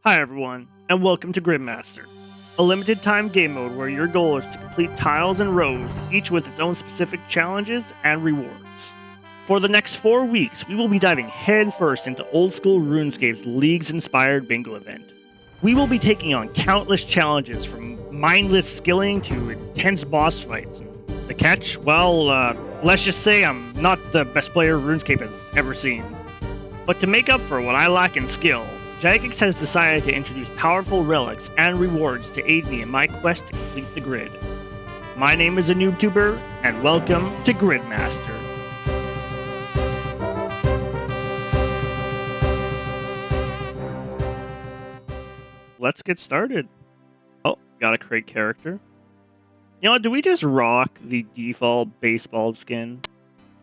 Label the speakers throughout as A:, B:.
A: Hi everyone, and welcome to Gridmaster, a limited time game mode where your goal is to complete tiles and rows, each with its own specific challenges and rewards. For the next 4 weeks, we will be diving headfirst into Oldschool Runescape's Leagues-inspired bingo event. We will be taking on countless challenges from mindless skilling to intense boss fights. The catch? Well, let's just say I'm not the best player RuneScape has ever seen. But to make up for what I lack in skill, Jagex has decided to introduce powerful relics and rewards to aid me in my quest to complete the grid. My name is AnoobTuber, and welcome to Gridmaster. Let's get started. Oh, gotta create character. You know what, do we just rock the default baseball skin?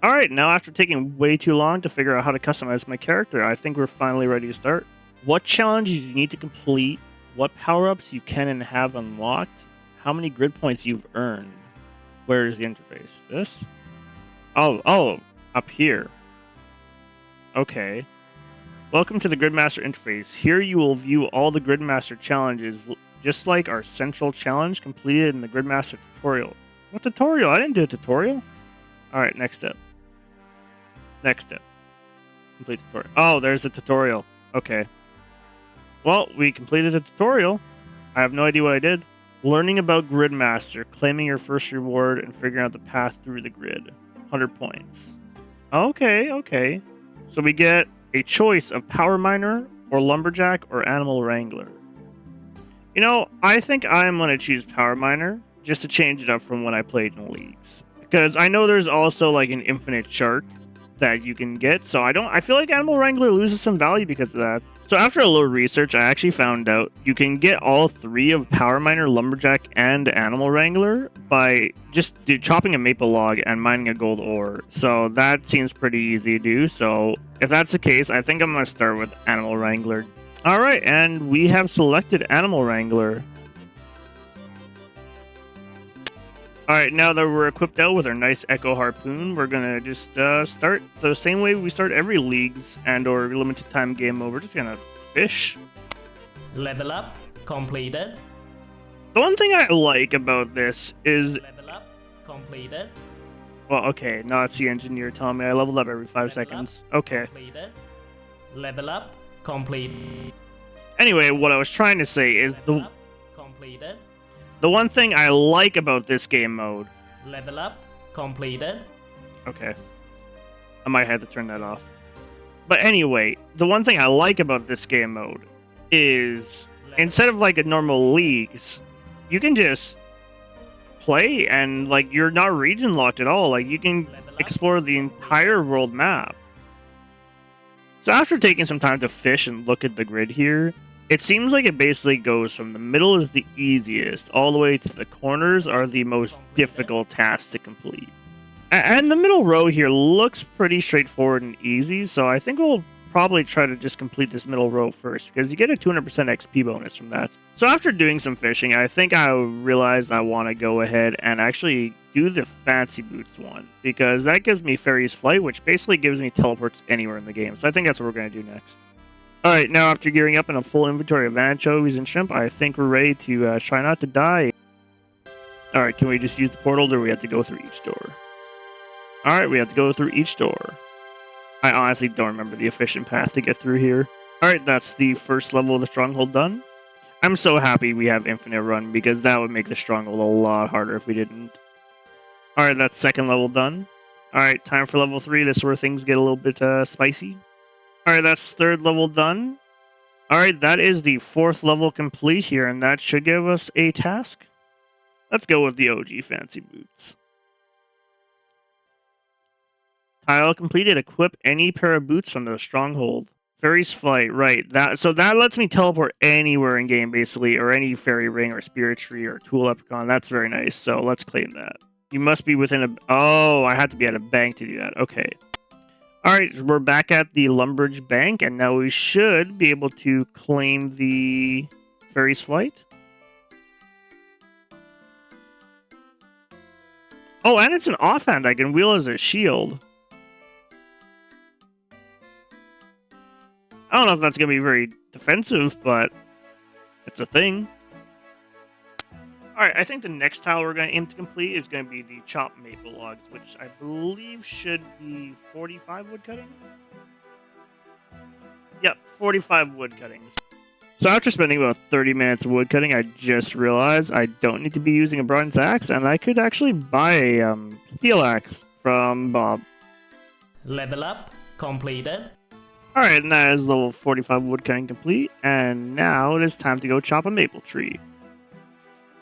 A: Alright, now after taking way too long to figure out how to customize my character, I think we're finally ready to start. What challenges you need to complete, what power-ups you can and have unlocked, how many grid points you've earned. Where is the interface? This? Oh, up here. Okay. Welcome to the Gridmaster interface. Here you will view all the Gridmaster challenges, just like our central challenge completed in the Gridmaster tutorial. What tutorial? I didn't do a tutorial. Alright, next step. Next step. Complete tutorial. Oh, there's a tutorial. Okay. Well, we completed the tutorial. I have no idea what I did. Learning about Gridmaster, claiming your first reward, and figuring out the path through the grid. 100 points. Okay. So we get a choice of Power Miner, or Lumberjack, or Animal Wrangler. You know, I think I'm going to choose Power Miner, just to change it up from when I played in Leagues. Because I know there's also like an infinite shark that you can get, so I feel like Animal Wrangler loses some value because of that. So after a little research, I actually found out you can get all three of Power Miner, Lumberjack, and Animal Wrangler by just chopping a maple log and mining a gold ore. So that seems pretty easy to do. So if that's the case, I think I'm going to start with Animal Wrangler. Alright, and we have selected Animal Wrangler. Alright, now that we're equipped out with our nice Echo Harpoon, we're gonna just start the same way we start every Leagues and or limited time game mode. We're just gonna fish.
B: Level up completed.
A: The one thing I like about this is...
B: Level up completed.
A: Well, okay, now it's the engineer telling me I leveled up every 5 seconds. Okay.
B: Completed. Level up complete.
A: Anyway, what I was trying to say is
B: completed.
A: The one thing I like about this game mode...
B: Level up completed.
A: Okay. I might have to turn that off. But anyway, the one thing I like about this game mode is instead of like a normal Leagues, you can just play and like you're not region locked at all. Like you can explore the entire world map. So after taking some time to fish and look at the grid here, it seems like it basically goes from the middle is the easiest, all the way to the corners are the most difficult tasks to complete. And the middle row here looks pretty straightforward and easy, so I think we'll probably try to just complete this middle row first, because you get a 200% XP bonus from that. So after doing some fishing, I think I realized I want to go ahead and actually do the Fancy Boots one, because that gives me Fairy's Flight, which basically gives me teleports anywhere in the game, so I think that's what we're going to do next. Alright, now after gearing up in a full inventory of anchovies and shrimp, I think we're ready to try not to die. Alright, can we just use the portal, or do we have to go through each door? Alright, we have to go through each door. I honestly don't remember the efficient path to get through here. Alright, that's the first level of the stronghold done. I'm so happy we have infinite run, because that would make the stronghold a lot harder if we didn't. Alright, that's second level done. Alright, time for level 3, this is where things get a little bit spicy. Alright, that's third level done. Alright, that is the fourth level complete here, and that should give us a task. Let's go with the OG Fancy Boots. Tile completed. Equip any pair of boots from the stronghold. Fairy's Flight, right. So that lets me teleport anywhere in game, basically, or any fairy ring, or spirit tree, or tool leprechaun. That's very nice, so let's claim that. You must be within a... Oh, I have to be at a bank to do that. Okay. Alright, we're back at the Lumbridge Bank, and now we should be able to claim the Fairy's Flight. Oh, and it's an offhand I can wield as a shield. I don't know if that's going to be very defensive, but It's a thing. Alright, I think the next tile we're going to aim to complete is going to be the chopped maple logs, which I believe should be 45 wood cutting. Yep, 45 wood cuttings. So after spending about 30 minutes of wood cutting, I just realized I don't need to be using a bronze axe, and I could actually buy a steel axe from Bob.
B: Level up completed.
A: Alright, and that is level 45 wood cutting complete, and now it is time to go chop a maple tree.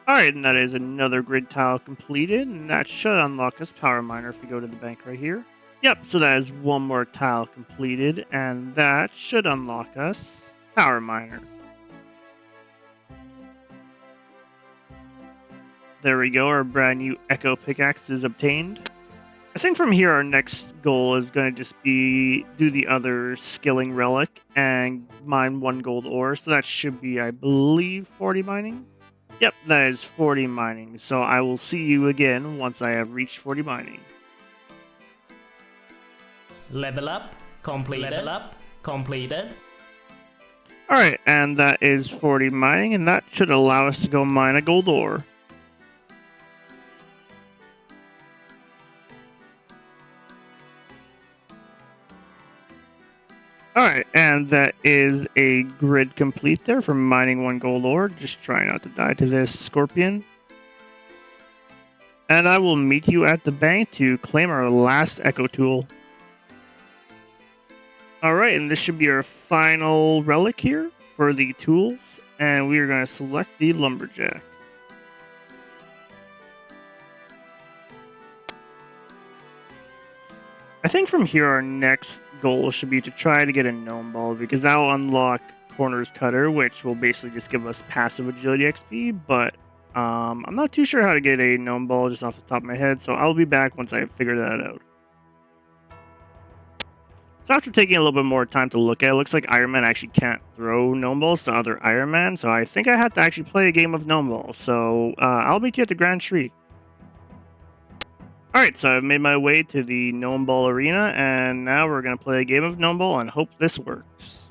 A: Alright, and that is another grid tile completed, and that should unlock us power miner if we go to the bank right here. Yep, so that is one more tile completed, and that should unlock us power miner. There we go, our brand new Echo pickaxe is obtained. I think from here our next goal is going to just be do the other skilling relic and mine 1 gold ore, so that should be, I believe, 40 mining. Yep, that is 40 mining, so I will see you again once I have reached 40 mining.
B: Level up completed. Level up completed.
A: Alright, and that is 40 mining, and that should allow us to go mine a gold ore. Alright, and that is a grid complete there for mining 1 gold ore. Just try not to die to this scorpion. And I will meet you at the bank to claim our last echo tool. Alright, and this should be our final relic here for the tools. And we are going to select the lumberjack. I think from here our next goal should be to try to get a gnome ball, because that will unlock Corner's Cutter, which will basically just give us passive agility XP, but I'm not too sure how to get a gnome ball just off the top of my head, so I'll be back once I figure that out. So after taking a little bit more time to look at it, looks like Iron Man actually can't throw gnome balls to other Iron Man, so I think I have to actually play a game of gnome balls, so I'll meet you at the Grand Tree. Alright, so I've made my way to the Gnome Ball Arena, and now we're going to play a game of Gnome Ball and hope this works.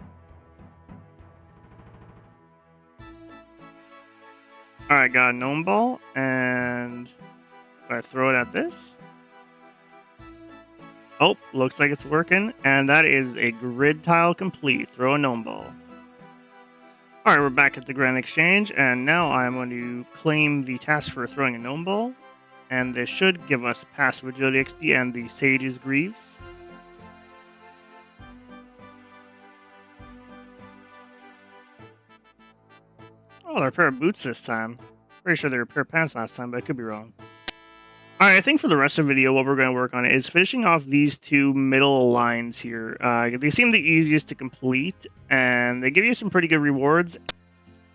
A: Alright, got a Gnome Ball, and I throw it at this. Oh, looks like it's working, and that is a grid tile complete. Throw a Gnome Ball. Alright, we're back at the Grand Exchange, and now I'm going to claim the task for throwing a Gnome Ball. And this should give us passive agility XP and the Sage's Greaves. Oh, they're a pair of boots this time. Pretty sure they were a pair of pants last time, but I could be wrong. Alright, I think for the rest of the video, what we're going to work on is finishing off these 2 middle lines here. They seem the easiest to complete, and they give you some pretty good rewards.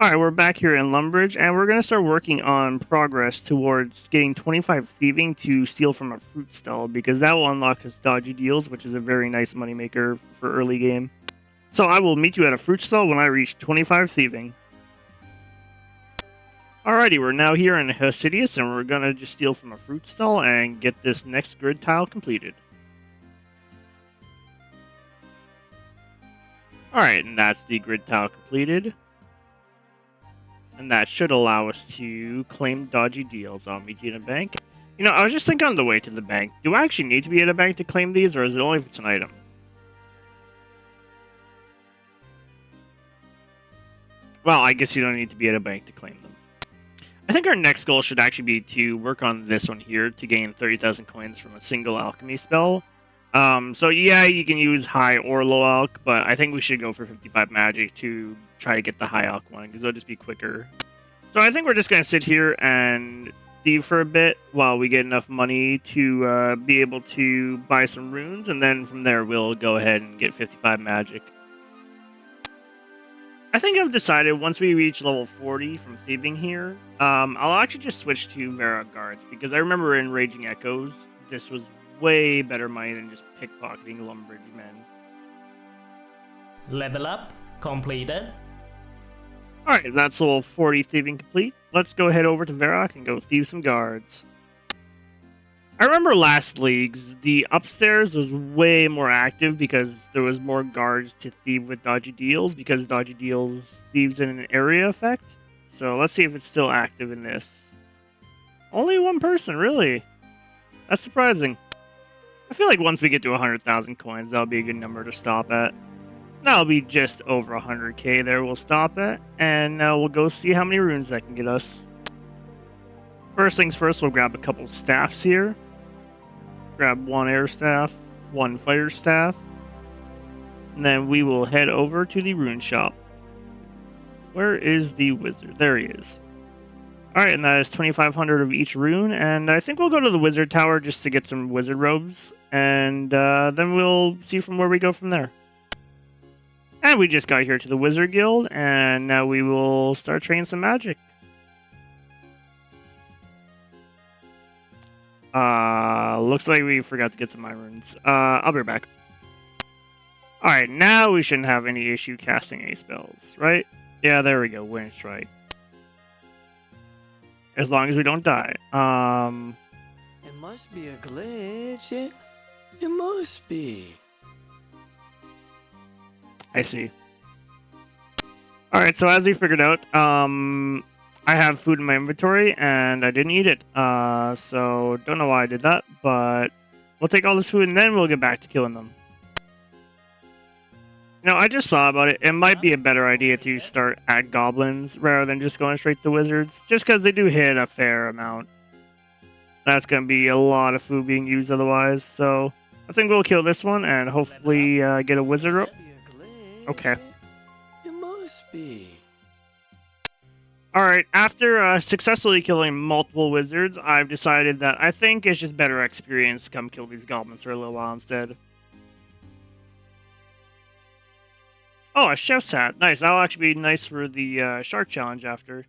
A: Alright, we're back here in Lumbridge, and we're going to start working on progress towards getting 25 thieving to steal from a fruit stall, because that will unlock us dodgy deals, which is a very nice moneymaker for early game. So I will meet you at a fruit stall when I reach 25 thieving. Alrighty, we're now here in Hosidius, and we're going to just steal from a fruit stall and get this next grid tile completed. Alright, and that's the grid tile completed. And that should allow us to claim dodgy deals. I'll meet you in a bank. You know, I was just thinking on the way to the bank, do I actually need to be at a bank to claim these, or is it only if it's an item? Well, I guess you don't need to be at a bank to claim them. I think our next goal should actually be to work on this one here to gain 30,000 coins from a single alchemy spell. So yeah, you can use high or low alch, but I think we should go for 55 magic to try to get the high alch one, because it'll just be quicker. So I think we're just going to sit here and thieve for a bit while we get enough money to be able to buy some runes, and then from there we'll go ahead and get 55 magic. I think I've decided once we reach level 40 from thieving here, I'll actually just switch to Vera Guards, because I remember in Raging Echoes, this was way better money than just pickpocketing Lumbridge men.
B: Level up completed.
A: Alright, that's level 40 thieving complete. Let's go head over to Varrock and go thieve some guards. I remember last leagues, the upstairs was way more active because there was more guards to thieve with dodgy deals because dodgy deals thieves in an area effect. So let's see if it's still active in this. Only one person, really. That's surprising. I feel like once we get to 100,000 coins, that'll be a good number to stop at. That'll be just over 100k there we'll stop at, and now we'll go see how many runes that can get us. First things first, we'll grab a couple staffs here. Grab one air staff, one fire staff, and then we will head over to the rune shop. Where is the wizard? There he is. Alright, and that is 2,500 of each rune, and I think we'll go to the wizard tower just to get some wizard robes, and then we'll see from where we go from there. And we just got here to the wizard guild, and now we will start training some magic. Looks like we forgot to get some mind runes. I'll be right back. Alright, now we shouldn't have any issue casting any spells, right? Yeah, there we go, Wind Strike. As long as we don't die.
C: It must be a glitch. It must be.
A: I see. Alright, so as we figured out, I have food in my inventory, and I didn't eat it. So don't know why I did that, but we'll take all this food, and then we'll get back to killing them. You know, I just thought about it. It might be a better idea to start at goblins rather than just going straight to wizards, just because they do hit a fair amount. That's going to be a lot of food being used otherwise, so I think we'll kill this one and hopefully get a wizard rope. Okay.
C: It must be.
A: Alright, after successfully killing multiple wizards, I've decided that I think it's just better experience to come kill these goblins for a little while instead. Oh, a chef's hat. Nice. That'll actually be nice for the shark challenge after.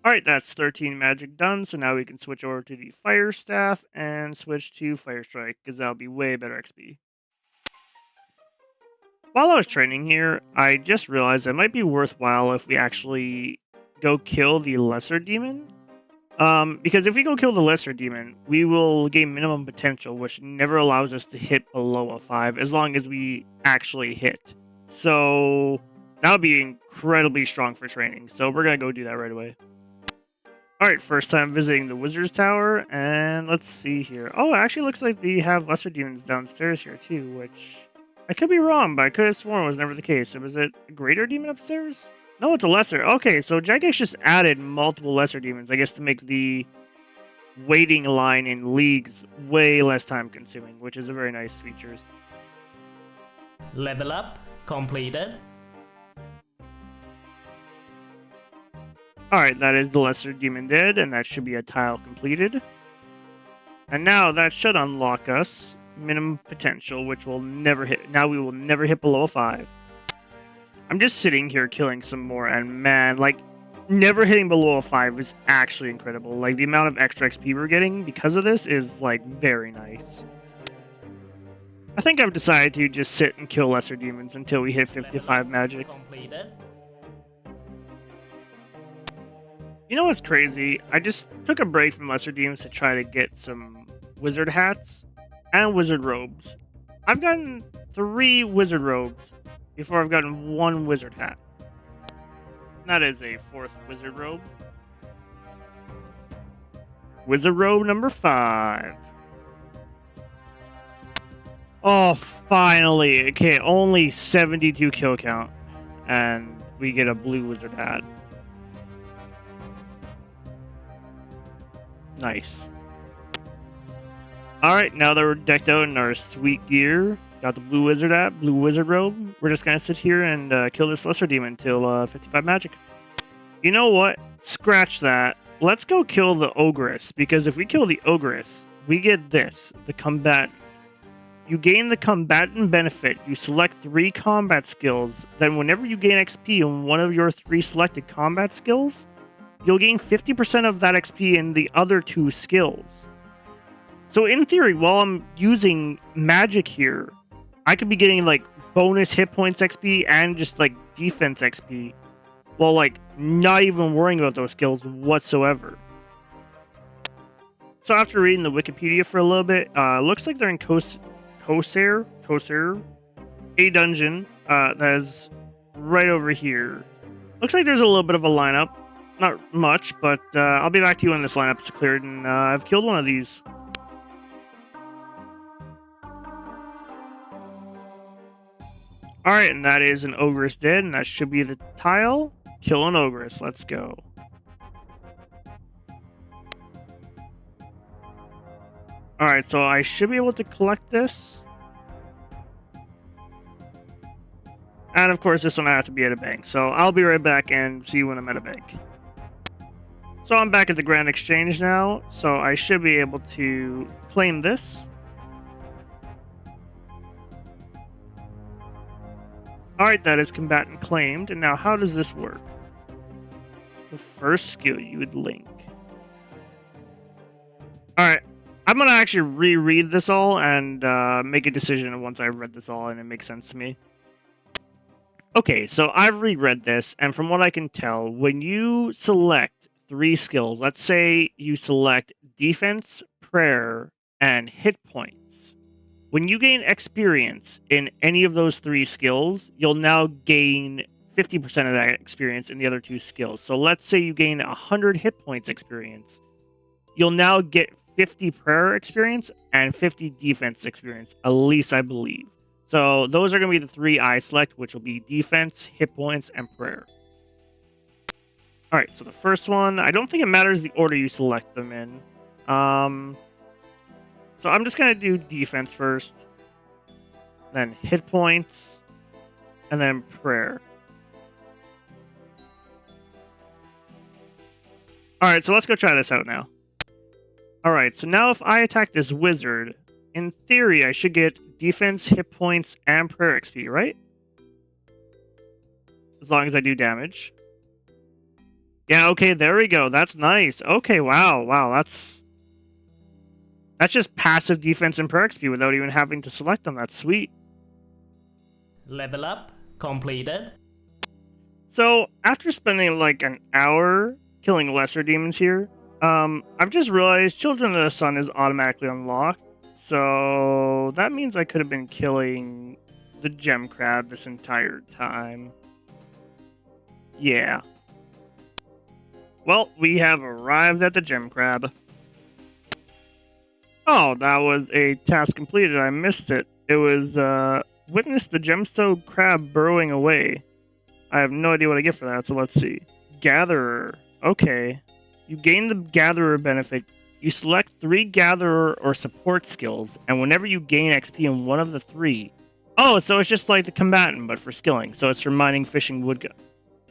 A: Alright, that's 13 magic done, so now we can switch over to the fire staff and switch to fire strike, because that'll be way better XP. While I was training here, I just realized it might be worthwhile if we actually go kill the lesser demon. Because if we go kill the lesser demon, we will gain minimum potential, which never allows us to hit below a 5 as long as we actually hit. So that would be incredibly strong for training. So we're going to go do that right away. Alright, first time visiting the Wizard's Tower, and let's see here. Oh, it actually looks like they have lesser demons downstairs here too, which I could be wrong, but I could have sworn was never the case. So was it a greater demon upstairs? No, it's a lesser. Okay, so Jagex just added multiple lesser demons, I guess, to make the waiting line in leagues way less time consuming, which is a very nice feature.
B: Level up completed.
A: Alright, that is the lesser demon dead, and that should be a tile completed. And now that should unlock us minimum potential, which will never hit. Now we will never hit below a 5. I'm just sitting here killing some more, and man, like, never hitting below a 5 is actually incredible. Like, the amount of extra XP we're getting because of this is, like, very nice. I think I've decided to just sit and kill lesser demons until we hit 55 magic.
B: Completed.
A: You know what's crazy? I just took a break from lesser demons to try to get some wizard hats and wizard robes. I've gotten 3 wizard robes before I've gotten 1 wizard hat. That is a 4th wizard robe. Wizard robe number 5. Oh, finally. Okay, only 72 kill count. And we get a blue wizard hat. Nice. Alright, now that we're decked out in our sweet gear, got the blue wizard hat, blue wizard robe, we're just gonna sit here and kill this lesser demon till 55 magic. You know what? Scratch that. Let's go kill the ogress, because if we kill the ogress, we get this, the combatant. You gain the combatant benefit. You select 3 combat skills. Then whenever you gain XP in one of your 3 selected combat skills, you'll gain 50% of that XP in the other 2 skills. So in theory, while I'm using magic here, I could be getting like bonus hit points XP and just like defense XP, while like not even worrying about those skills whatsoever. So after reading the Wikipedia for a little bit, looks like they're in Corsair, a dungeon that is right over here. Looks like there's a little bit of a lineup. Not much, but I'll be back to you when this lineup's cleared, and I've killed one of these. Alright, and that is an Ogress dead, and that should be the tile. Kill an Ogress, let's go. Alright, so I should be able to collect this. And of course, this one I have to be at a bank. So I'll be right back and see you when I'm at a bank. So I'm back at the Grand Exchange now. So I should be able to claim this. Alright, that is combatant claimed. And now how does this work? The first skill you would link. Alright, I'm going to actually reread this all and make a decision once I've read this all and it makes sense to me. Okay, so I've reread this, and from what I can tell, when you select 3 skills, let's say you select defense, prayer, and hit points, when you gain experience in any of those 3 skills, you'll now gain 50% of that experience in the other 2 skills. So let's say you gain 100 hit points experience, you'll now get 50 prayer experience and 50 defense experience, at least I believe. So those are going to be the 3 I select, which will be defense, hit points, and prayer. Alright, so the first one, I don't think it matters the order you select them in. So I'm just going to do defense first, then hit points, and then prayer. Alright, so let's go try this out now. Alright, so now if I attack this wizard, in theory I should get defense, hit points, and prayer XP, right? As long as I do damage. Yeah, okay, there we go. That's nice. Okay, wow, that's just passive defense and prayer XP without even having to select them. That's sweet.
B: Level up completed.
A: So, after spending like an hour killing lesser demons here, I've just realized Children of the Sun is automatically unlocked. So that means I could have been killing the gem crab this entire time. Yeah. Well, we have arrived at the gem crab. Oh, that was a task completed. I missed it. It was, witness the gemstone crab burrowing away. I have no idea what I get for that, so let's see. Gatherer. Okay. You gain the Gatherer benefit. You select 3 Gatherer or Support skills, and whenever you gain XP in one of the 3... Oh, so it's just like the Combatant, but for skilling. So it's for mining, fishing, wood...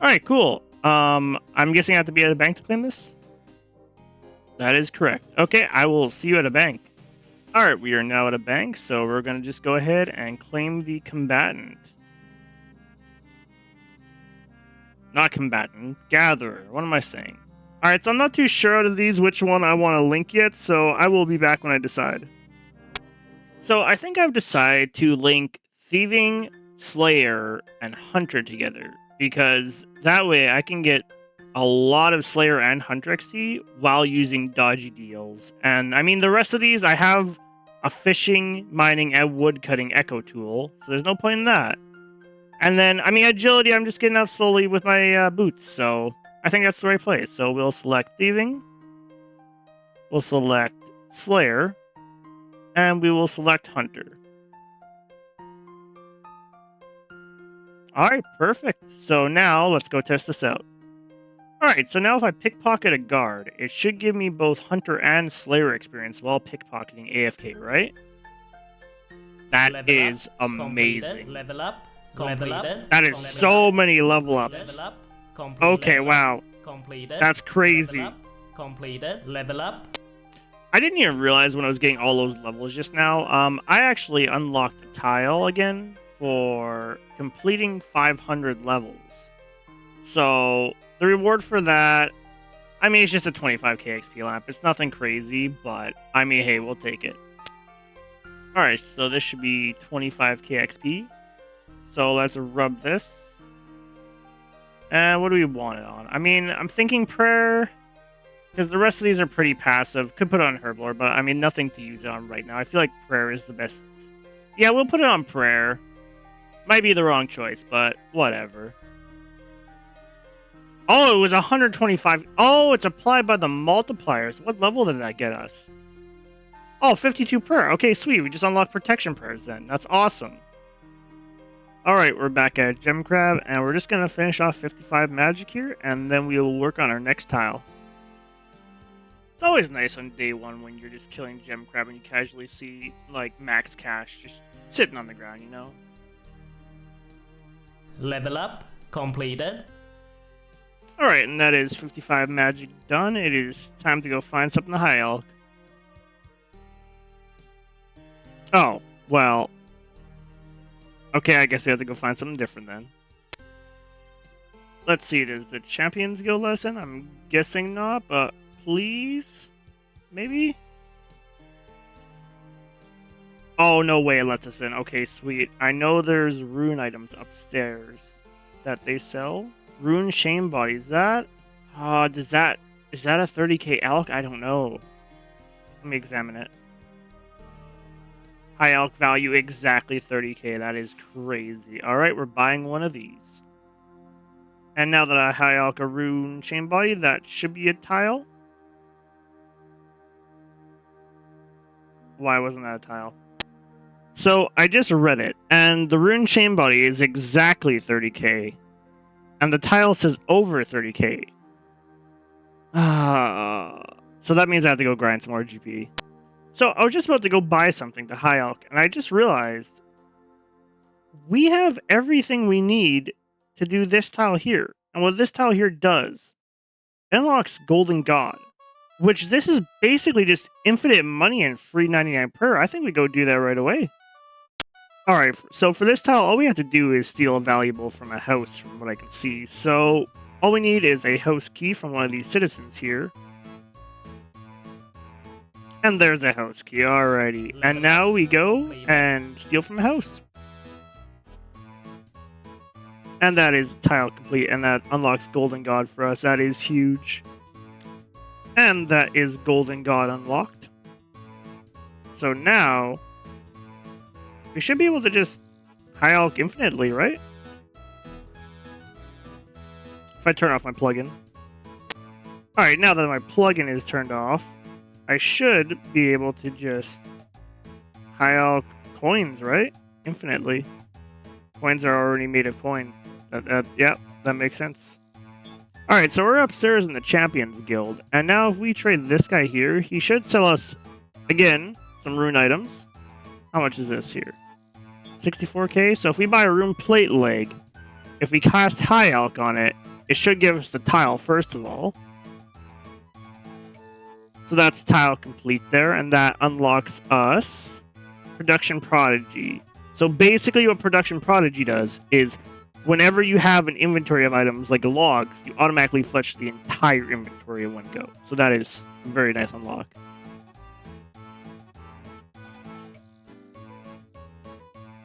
A: Alright, cool. I'm guessing I have to be at a bank to claim this? That is correct. Okay, I will see you at a bank. Alright, we are now at a bank, so we're going to just go ahead and claim the Combatant. Not Combatant, Gatherer. What am I saying? Alright, so I'm not too sure out of these which one I want to link yet, so I will be back when I decide. So I think I've decided to link Thieving, Slayer, and Hunter together, because that way I can get a lot of Slayer and Hunter XP while using dodgy deals. And I mean, the rest of these, I have a fishing, mining, and wood cutting echo tool, so there's no point in that. And then, I mean, agility, I'm just getting up slowly with my boots, so I think that's the right place. So we'll select Thieving, we'll select Slayer, and we will select Hunter. Alright, perfect. So now, let's go test this out. Alright, so now if I pickpocket a guard, it should give me both Hunter and Slayer experience while pickpocketing AFK, right? That is amazing.
B: Level up. Completed.
A: That is so many level ups.
B: Level up.
A: Okay, wow.
B: Completed.
A: That's crazy.
B: Level up. Completed. Level up.
A: I didn't even realize when I was getting all those levels just now. I actually unlocked a tile again for completing 500 levels. So the reward for that, I mean, it's just a 25k XP lamp. It's nothing crazy, but I mean, hey, we'll take it. Alright, so this should be 25k XP. So let's rub this. And what do we want it on? I mean, I'm thinking prayer. Because the rest of these are pretty passive. Could put it on Herblore, but I mean, nothing to use it on right now. I feel like Prayer is the best. Yeah, we'll put it on Prayer. Might be the wrong choice, but whatever. Oh, it was 125. Oh, it's applied by the multipliers. What level did that get us? Oh, 52 Prayer. Okay, sweet. We just unlocked Protection Prayers then. That's awesome. Alright, we're back at Gem Crab, and we're just going to finish off 55 magic here, and then we will work on our next tile. It's always nice on day one when you're just killing Gem Crab and you casually see, like, max cash just sitting on the ground, you know?
B: Level up completed.
A: Alright, and that is 55 magic done. It is time to go find something to high elk. Oh, well. Okay, I guess we have to go find something different then. Let's see, does the Champions Guild lesson? I'm guessing not, but please? Maybe? Oh, no way it lets us in. Okay, sweet. I know there's rune items upstairs that they sell. Rune Shame Body. Is that? Is that a 30k elk? I don't know. Let me examine it. High elk value exactly 30k. That is crazy. Alright, we're buying one of these. And now that I high elk a rune Shame Body, that should be a tile. Why wasn't that a tile? So, I just read it, and the rune Shame Body is exactly 30k. And the tile says over 30k. So that means I have to go grind some more GP. So I was just about to go buy something to high elk, and I just realized we have everything we need to do this tile here. And what this tile here does, it unlocks Golden God, which this is basically just infinite money and free 99 per. I think we go do that right away. Alright, so for this tile, all we have to do is steal a valuable from a house, from what I can see. So all we need is a house key from one of these citizens here. And there's a house key, alrighty. And now we go and steal from a house. And that is tile complete, and that unlocks Golden God for us. That is huge. And that is Golden God unlocked. So now we should be able to just high elk infinitely, right? If I turn off my plugin. Alright, now that my plugin is turned off, I should be able to just high elk coins, right? Infinitely. Coins are already made of coin. Yeah, that makes sense. Alright, so we're upstairs in the Champions Guild, and now if we trade this guy here, he should sell us, again, some rune items. How much is this here? 64k? So if we buy a rune plate leg, if we cast high elk on it, it should give us the tile first of all. So that's tile complete there, and that unlocks us Production Prodigy. So basically what Production Prodigy does is whenever you have an inventory of items like logs, you automatically fetch the entire inventory in one go. So that is a very nice unlock.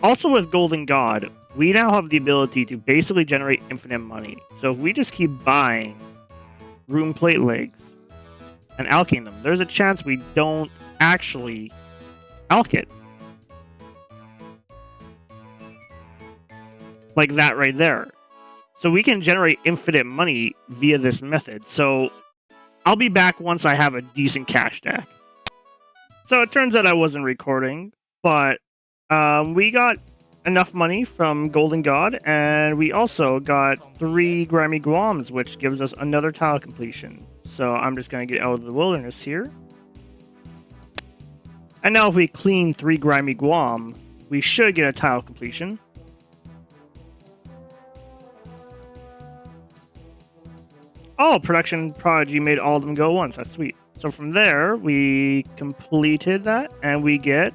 A: Also with Golden God, we now have the ability to basically generate infinite money. So if we just keep buying rune plate legs and alking them, there's a chance we don't actually alk it. Like that right there. So we can generate infinite money via this method. So I'll be back once I have a decent cash stack. So it turns out I wasn't recording, but we got enough money from Golden God, and we also got 3 Grimy Guams, which gives us another tile completion. So I'm just going to get out of the wilderness here. And now if we clean 3 Grimy Guam, we should get a tile completion. Oh, Production Prodigy made all of them go once. That's sweet. So from there, we completed that, and we get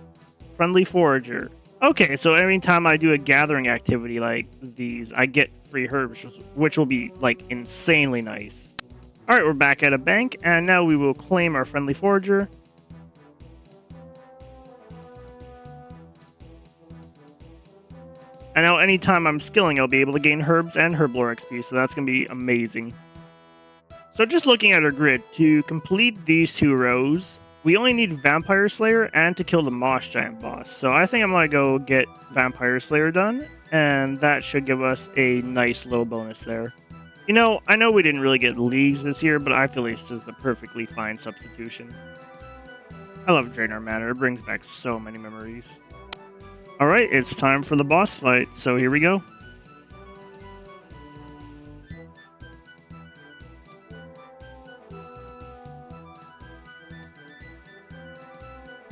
A: Friendly Forager. Okay, so every time I do a gathering activity like these, I get free herbs, which will be, like, insanely nice. Alright, we're back at a bank, and now we will claim our Friendly Forager. And now anytime I'm skilling, I'll be able to gain herbs and herblore XP, so that's going to be amazing. So just looking at our grid, to complete these 2 rows, we only need Vampire Slayer and to kill the Moss Giant boss. So I think I'm going to go get Vampire Slayer done, and that should give us a nice little bonus there. You know, I know we didn't really get leagues this year, but I feel this is the perfectly fine substitution. I love Draenor Manor, it brings back so many memories. Alright, it's time for the boss fight, so here we go.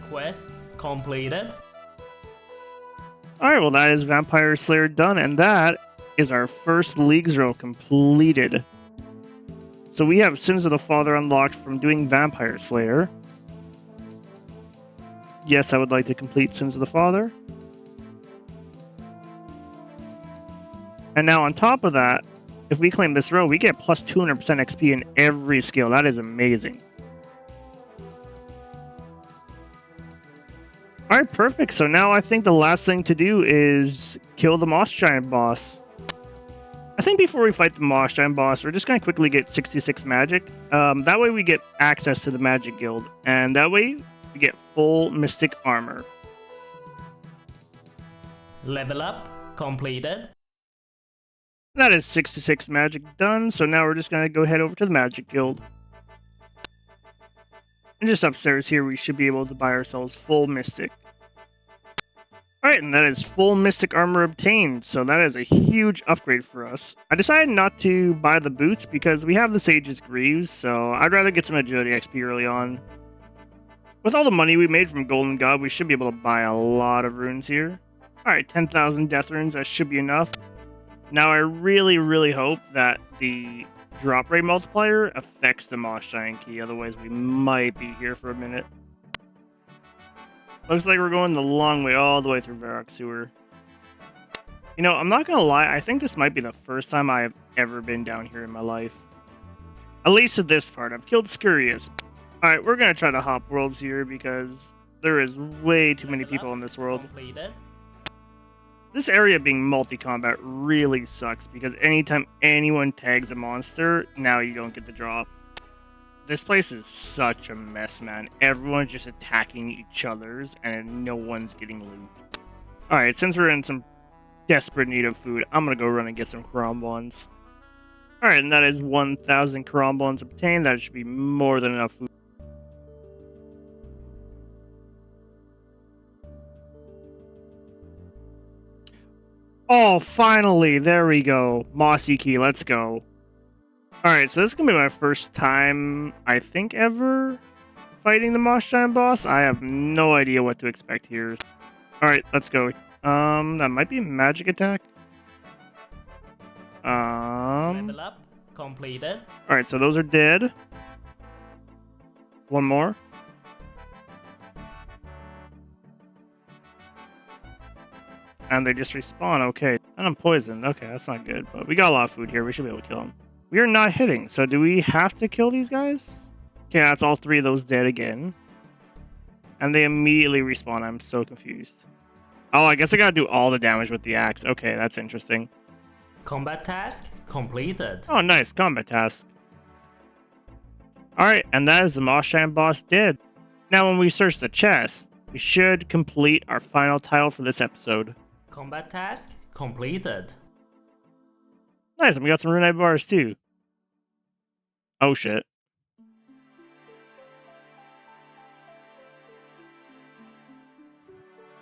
B: Quest completed.
A: Alright, well that is Vampire Slayer done, and that is our first Leagues row completed. So we have Sins of the Father unlocked from doing Vampire Slayer. Yes, I would like to complete Sins of the Father. And now on top of that, if we claim this row, we get plus 200% XP in every skill. That is amazing. Alright, perfect. So now I think the last thing to do is kill the Moss Giant boss. I think before we fight the Moss Giant boss, we're just going to quickly get 66 magic. That way we get access to the Magic Guild. And that way we get full Mystic Armor.
B: Level up completed.
A: That is 66 magic done, so now we're just going to go head over to the Magic Guild. And just upstairs here, we should be able to buy ourselves full Mystic. Alright, and that is full Mystic Armor obtained, so that is a huge upgrade for us. I decided not to buy the boots because we have the Sage's Greaves, so I'd rather get some Agility XP early on. With all the money we made from Golden God, we should be able to buy a lot of runes here. Alright, 10,000 death runes, that should be enough. Now I really, really hope that the drop rate multiplier affects the Moss Giant key, otherwise we might be here for a minute. Looks like we're going the long way, all the way through Varrock Sewer. You know, I'm not gonna lie, I think this might be the first time I've ever been down here in my life. At least to this part. I've killed Scurious. Alright, we're gonna try to hop worlds here because there is way too many people in this world.
B: Completed.
A: This area being multi-combat really sucks because anytime anyone tags a monster, now you don't get the drop. This place is such a mess, man. Everyone's just attacking each other's and no one's getting loot. Alright, since we're in some desperate need of food, I'm gonna go run and get some Karambons. Alright, and that is 1,000 Karambons obtained. That should be more than enough food. Oh, finally! There we go. Mossy Key, let's go. Alright, so this is gonna be my first time, I think, ever fighting the Moss Giant boss. I have no idea what to expect here. Alright, let's go. That might be a magic attack.
B: Level up completed.
A: Alright, so those are dead. One more. And they just respawn, okay. And I'm poisoned, okay, that's not good. But we got a lot of food here, we should be able to kill them. We are not hitting, so do we have to kill these guys? Okay, that's all 3 of those dead again. And they immediately respawn, I'm so confused. Oh, I guess I gotta do all the damage with the axe. Okay, that's interesting.
B: Combat task completed.
A: Oh, nice, combat task. Alright, and that is the Moss Giant boss dead. Now when we search the chest, we should complete our final tile for this episode.
B: Combat task completed.
A: Nice, and we got some runite bars too. Oh shit.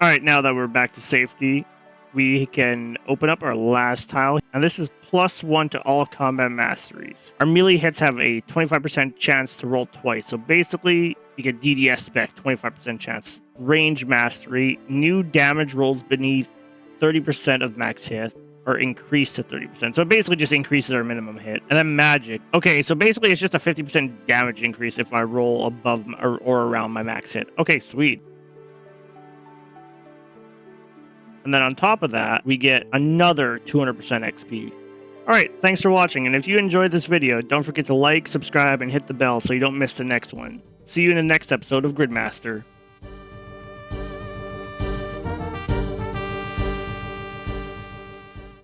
A: Alright, now that we're back to safety, we can open up our last tile. And this is +1 to all combat masteries. Our melee hits have a 25% chance to roll twice. So basically, you get DDS spec, 25% chance. Range mastery, new damage rolls beneath 30% of max hit are increased to 30%. So it basically just increases our minimum hit. And then magic. Okay, so basically it's just a 50% damage increase if I roll above or around my max hit. Okay, sweet. And then on top of that, we get another 200% XP. Alright, thanks for watching, and if you enjoyed this video, don't forget to like, subscribe, and hit the bell so you don't miss the next one. See you in the next episode of Gridmaster.